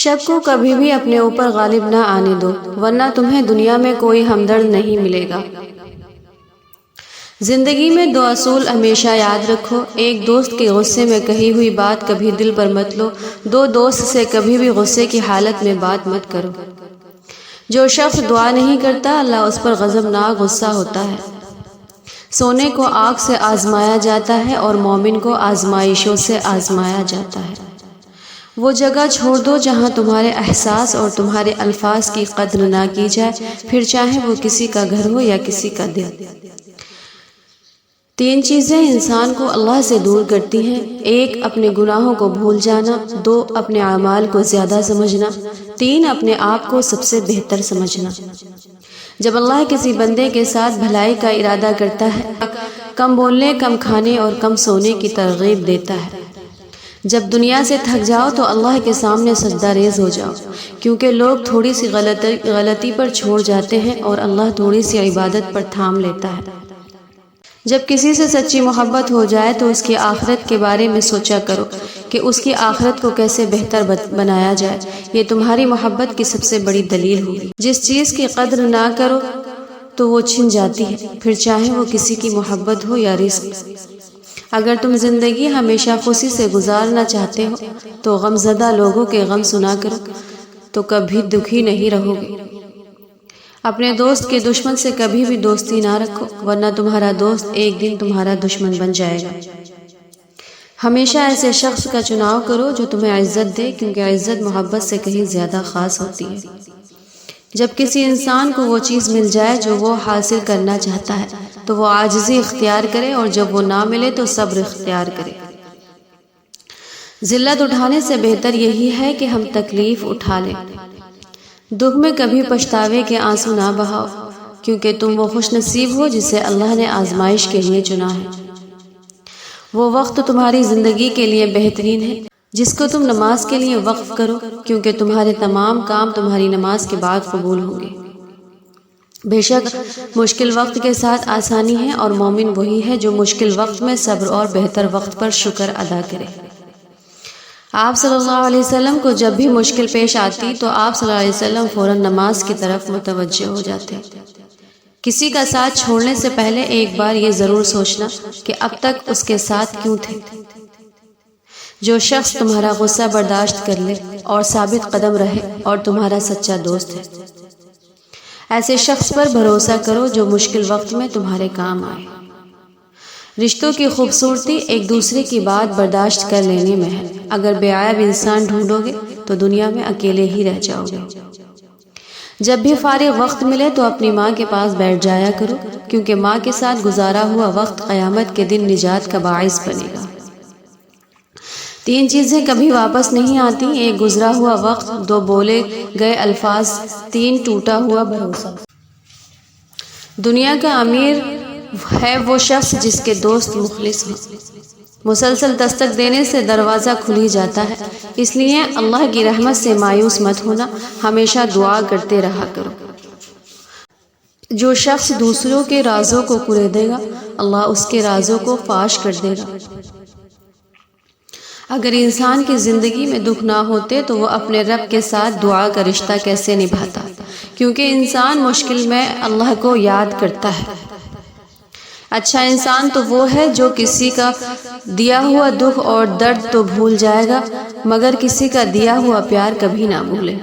شک کو کبھی بھی اپنے اوپر غالب نہ آنے دو، ورنہ تمہیں دنیا میں کوئی ہمدرد نہیں ملے گا۔ زندگی میں دو اصول ہمیشہ یاد رکھو۔ ایک دوست کے غصے میں کہی ہوئی بات کبھی دل پر مت لو۔ دو دوست سے کبھی بھی غصے کی حالت میں بات مت کرو۔ جو شخص دعا نہیں کرتا اللہ اس پر غضبناک غصہ ہوتا ہے۔ سونے کو آگ سے آزمایا جاتا ہے اور مومن کو آزمائشوں سے آزمایا جاتا ہے۔ وہ جگہ چھوڑ دو جہاں تمہارے احساس اور تمہارے الفاظ کی قدر نہ کی جائے، پھر چاہے وہ کسی کا گھر ہو یا کسی کا دل۔ تین چیزیں انسان کو اللہ سے دور کرتی ہیں: ایک اپنے گناہوں کو بھول جانا، دو اپنے اعمال کو زیادہ سمجھنا، تین اپنے آپ کو سب سے بہتر سمجھنا۔ جب اللہ کسی بندے کے ساتھ بھلائی کا ارادہ کرتا ہے، کم بولنے، کم کھانے اور کم سونے کی ترغیب دیتا ہے۔ جب دنیا سے تھک جاؤ تو اللہ کے سامنے سجدہ ریز ہو جاؤ، کیونکہ لوگ تھوڑی سی غلطی پر چھوڑ جاتے ہیں اور اللہ تھوڑی سی عبادت پر تھام لیتا ہے۔ جب کسی سے سچی محبت ہو جائے تو اس کی آخرت کے بارے میں سوچا کرو کہ اس کی آخرت کو کیسے بہتر بنایا جائے۔ یہ تمہاری محبت کی سب سے بڑی دلیل ہوگی۔ جس چیز کی قدر نہ کرو تو وہ چھن جاتی ہے، پھر چاہے وہ کسی کی محبت ہو یا رزق۔ اگر تم زندگی ہمیشہ خوشی سے گزارنا چاہتے ہو تو غم زدہ لوگوں کے غم سنا کرو تو کبھی دکھی نہیں رہو گے۔ اپنے دوست کے دشمن سے کبھی بھی دوستی نہ رکھو، ورنہ تمہارا دوست ایک دن تمہارا دشمن بن جائے گا۔ ہمیشہ ایسے شخص کا چناؤ کرو جو تمہیں عزت دے، کیونکہ عزت محبت سے کہیں زیادہ خاص ہوتی ہے۔ جب کسی انسان کو وہ چیز مل جائے جو وہ حاصل کرنا چاہتا ہے تو وہ عاجزی اختیار کرے، اور جب وہ نہ ملے تو صبر اختیار کرے۔ ذلت اٹھانے سے بہتر یہی ہے کہ ہم تکلیف اٹھا لیں۔ دکھ میں کبھی پچھتاوے کے آنسو نہ بہاؤ، کیونکہ تم وہ خوش نصیب ہو جسے اللہ نے آزمائش کے لیے چنا ہے۔ وہ وقت تمہاری زندگی کے لیے بہترین ہے جس کو تم نماز کے لیے وقف کرو، کیونکہ تمہارے تمام کام تمہاری نماز کے بعد قبول ہوں گے۔ بے شک مشکل وقت کے ساتھ آسانی ہے، اور مومن وہی ہے جو مشکل وقت میں صبر اور بہتر وقت پر شکر ادا کرے۔ آپ صلی اللہ علیہ وسلم کو جب بھی مشکل پیش آتی تو آپ صلی اللہ علیہ وسلم فوراً نماز کی طرف متوجہ ہو جاتے۔ کسی کا ساتھ چھوڑنے سے پہلے ایک بار یہ ضرور سوچنا کہ اب تک اس کے ساتھ کیوں تھے۔ جو شخص تمہارا غصہ برداشت کر لے اور ثابت قدم رہے اور تمہارا سچا دوست ہے، ایسے شخص پر بھروسہ کرو جو مشکل وقت میں تمہارے کام آئے۔ رشتوں کی خوبصورتی ایک دوسرے کی بات برداشت کر لینے میں ہے۔ اگر بے عیب انسان ڈھونڈو گے تو دنیا میں اکیلے ہی رہ جاؤ گے۔ جب بھی فارغ وقت ملے تو اپنی ماں کے پاس بیٹھ جایا کرو، کیونکہ ماں کے ساتھ گزارا ہوا وقت قیامت کے دن نجات کا باعث بنے گا۔ تین چیزیں کبھی واپس نہیں آتی: ایک گزرا ہوا وقت، دو بولے گئے الفاظ، تین ٹوٹا ہوا بھروسہ۔ دنیا کا امیر ہے وہ شخص جس کے دوست مخلص ہوں۔ مسلسل دستک دینے سے دروازہ کھل ہی جاتا ہے، اس لیے اللہ کی رحمت سے مایوس مت ہونا، ہمیشہ دعا کرتے رہا کرو۔ جو شخص دوسروں کے رازوں کو کریدے گا اللہ اس کے رازوں کو فاش کر دے گا۔ اگر انسان کی زندگی میں دکھ نہ ہوتے تو وہ اپنے رب کے ساتھ دعا کا رشتہ کیسے نبھاتا، کیونکہ انسان مشکل میں اللہ کو یاد کرتا ہے۔ اچھا انسان تو وہ ہے جو کسی کا دیا ہوا دکھ اور درد تو بھول جائے گا، مگر کسی کا دیا ہوا پیار کبھی نہ بھولے۔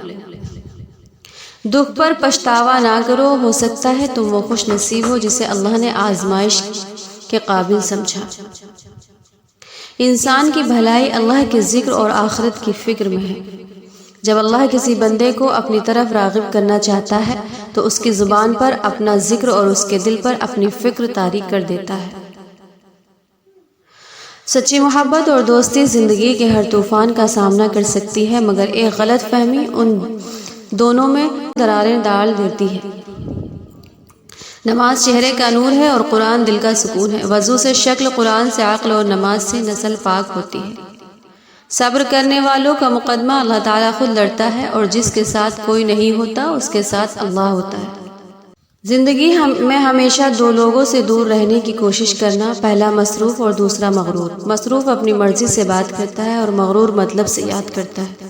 دکھ پر پچھتاوا نہ کرو، ہو سکتا ہے تم وہ خوش نصیب ہو جسے اللہ نے آزمائش کے قابل سمجھا۔ انسان کی بھلائی اللہ کے ذکر اور آخرت کی فکر میں ہے۔ جب اللہ کسی بندے کو اپنی طرف راغب کرنا چاہتا ہے تو اس کی زبان پر اپنا ذکر اور اس کے دل پر اپنی فکر طاری کر دیتا ہے۔ سچی محبت اور دوستی زندگی کے ہر طوفان کا سامنا کر سکتی ہے، مگر ایک غلط فہمی ان دونوں میں دراریں ڈال دیتی ہے۔ نماز چہرے کا نور ہے اور قرآن دل کا سکون ہے۔ وضو سے شکل، قرآن سے عقل اور نماز سے نسل پاک ہوتی ہے۔ صبر کرنے والوں کا مقدمہ اللہ تعالیٰ خود لڑتا ہے، اور جس کے ساتھ کوئی نہیں ہوتا اس کے ساتھ اللہ ہوتا ہے۔ زندگی میں ہمیشہ دو لوگوں سے دور رہنے کی کوشش کرنا، پہلا مصروف اور دوسرا مغرور۔ مصروف اپنی مرضی سے بات کرتا ہے اور مغرور مطلب سے یاد کرتا ہے۔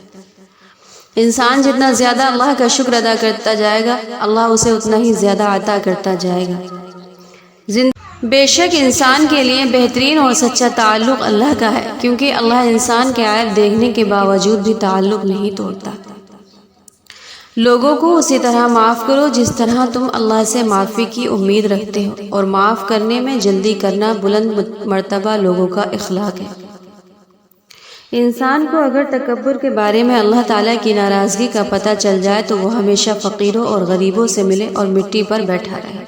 انسان جتنا زیادہ اللہ کا شکر ادا کرتا جائے گا، اللہ اسے اتنا ہی زیادہ عطا کرتا جائے گا۔ بے شک انسان کے لیے بہترین اور سچا تعلق اللہ کا ہے، کیونکہ اللہ انسان کے عیب دیکھنے کے باوجود بھی تعلق نہیں توڑتا۔ لوگوں کو اسی طرح معاف کرو جس طرح تم اللہ سے معافی کی امید رکھتے ہو، اور معاف کرنے میں جلدی کرنا بلند مرتبہ لوگوں کا اخلاق ہے۔ انسان کو اگر تکبر کے بارے میں اللہ تعالیٰ کی ناراضگی کا پتہ چل جائے تو وہ ہمیشہ فقیروں اور غریبوں سے ملے اور مٹی پر بیٹھا رہے۔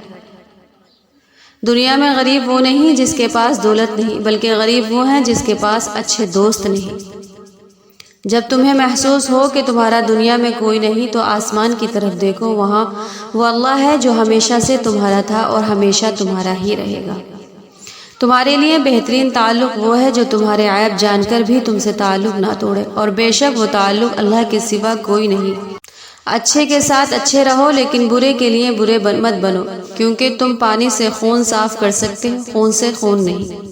دنیا میں غریب وہ نہیں جس کے پاس دولت نہیں، بلکہ غریب وہ ہیں جس کے پاس اچھے دوست نہیں۔ جب تمہیں محسوس ہو کہ تمہارا دنیا میں کوئی نہیں تو آسمان کی طرف دیکھو، وہاں وہ اللہ ہے جو ہمیشہ سے تمہارا تھا اور ہمیشہ تمہارا ہی رہے گا۔ تمہارے لیے بہترین تعلق وہ ہے جو تمہارے عیب جان کر بھی تم سے تعلق نہ توڑے، اور بے شک وہ تعلق اللہ کے سوا کوئی نہیں۔ اچھے کے ساتھ اچھے رہو، لیکن برے کے لیے برے مت بنو، کیونکہ تم پانی سے خون صاف کر سکتے ہو، خون سے خون نہیں۔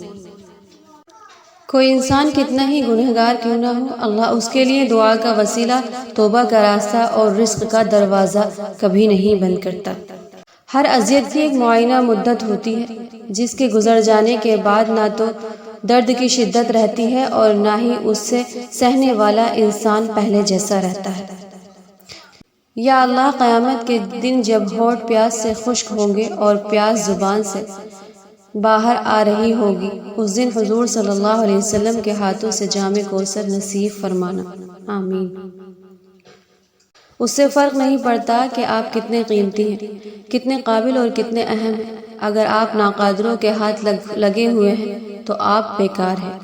کوئی انسان کتنا ہی گنہگار کیوں نہ ہو، اللہ اس کے لیے دعا کا وسیلہ، توبہ کا راستہ اور رزق کا دروازہ کبھی نہیں بند کرتا۔ ہر اذیت کی ایک معینہ مدت ہوتی ہے، جس کے گزر جانے کے بعد نہ تو درد کی شدت رہتی ہے اور نہ ہی اس سے سہنے والا انسان پہلے جیسا رہتا ہے۔ یا اللہ، قیامت کے دن جب ہونٹ پیاس سے خشک ہوں گے اور پیاس زبان سے باہر آ رہی ہوگی، اس دن حضور صلی اللہ علیہ وسلم کے ہاتھوں سے جام کوثر نصیب فرمانا، آمین۔ اس سے فرق نہیں پڑتا کہ آپ کتنے قیمتی ہیں، کتنے قابل اور کتنے اہم ہیں۔ اگر آپ ناقادروں کے ہاتھ لگے ہوئے ہیں تو آپ بیکار ہیں۔